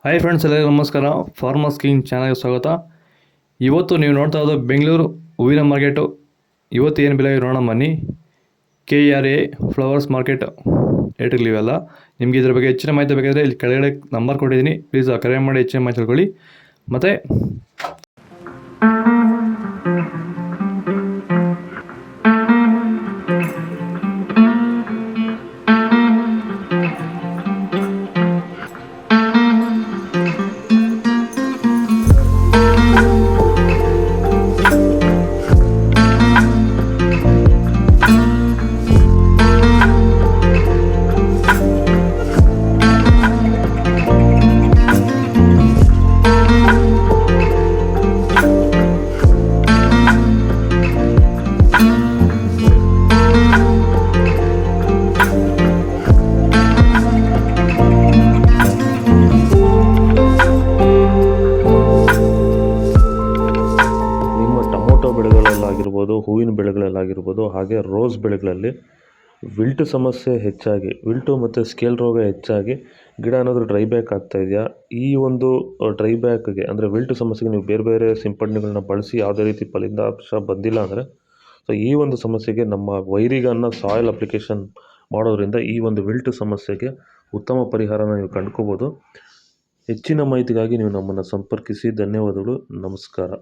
Hi friends, ಎಲ್ಲರಿಗೂ ನಮಸ್ಕಾರ. Farmers king ಚಾನಲ್ಗೆ ಸ್ವಾಗತ. ಇವತ್ತು ನೀವು ನೋಡ್ತಾ ಇರೋದು ಬೆಂಗಳೂರು ಹೂವಿನ ಮಾರ್ಕೆಟು. ಇವತ್ತು ಏನು ಬೆಲೆ ನೋಡೋಣ ಬನ್ನಿ. KRA ಫ್ಲವರ್ಸ್ ಮಾರ್ಕೆಟ್ ರೇಟ್ಗಳಿವೆಲ್ಲ. ನಿಮಗೆ ಇದ್ರ ಬಗ್ಗೆ ಹೆಚ್ಚಿನ ಮಾಹಿತಿ ಬೇಕಾದರೆ ಇಲ್ಲಿ ಕೆಳಗಡೆ ನಂಬರ್ ಕೊಟ್ಟಿದ್ದೀನಿ, ಪ್ಲೀಸ್ ಕರೆ ಮಾಡಿ ಹೆಚ್ಚಿನ ಮಾಹಿತಿ ತಿಳ್ಕೊಳ್ಳಿ. ಮತ್ತು ಬೆಳೆಗಳಲ್ಲಾಗಿರ್ಬೋದು, ಹೂವಿನ ಬೆಳೆಗಳಲ್ಲಾಗಿರ್ಬೋದು, ಹಾಗೆ ರೋಸ್ ಬೆಳೆಗಳಲ್ಲಿ ವಿಲ್ಟ್ ಸಮಸ್ಯೆ ಹೆಚ್ಚಾಗಿ, ವಿಲ್ಟು ಮತ್ತು ಸ್ಕೇಲ್ ರೋಗ ಹೆಚ್ಚಾಗಿ ಗಿಡ ಏನಾದರೂ ಡ್ರೈ ಬ್ಯಾಕ್ ಆಗ್ತಾ ಇದೆಯಾ? ಈ ಒಂದು ಡ್ರೈ ಬ್ಯಾಕ್ಗೆ ಅಂದರೆ ವಿಲ್ಟ್ ಸಮಸ್ಯೆಗೆ ನೀವು ಬೇರೆ ಬೇರೆ ಸಿಂಪಡಣೆಗಳನ್ನ ಬಳಸಿ ಯಾವುದೇ ರೀತಿ ಫಲಿತಾಂಶ ಬಂದಿಲ್ಲ ಅಂದರೆ, ಸೊ ಈ ಒಂದು ಸಮಸ್ಯೆಗೆ ನಮ್ಮ ವೈರಿಗನ್ನ ಸಾಯಿಲ್ ಅಪ್ಲಿಕೇಶನ್ ಮಾಡೋದ್ರಿಂದ ಈ ಒಂದು ವಿಲ್ಟ್ ಸಮಸ್ಯೆಗೆ ಉತ್ತಮ ಪರಿಹಾರನ ನೀವು ಕಂಡುಕೋಬೋದು. ಹೆಚ್ಚಿನ ಮಾಹಿತಿಗಾಗಿ ನೀವು ನಮ್ಮನ್ನು ಸಂಪರ್ಕಿಸಿ. ಧನ್ಯವಾದಗಳು. ನಮಸ್ಕಾರ.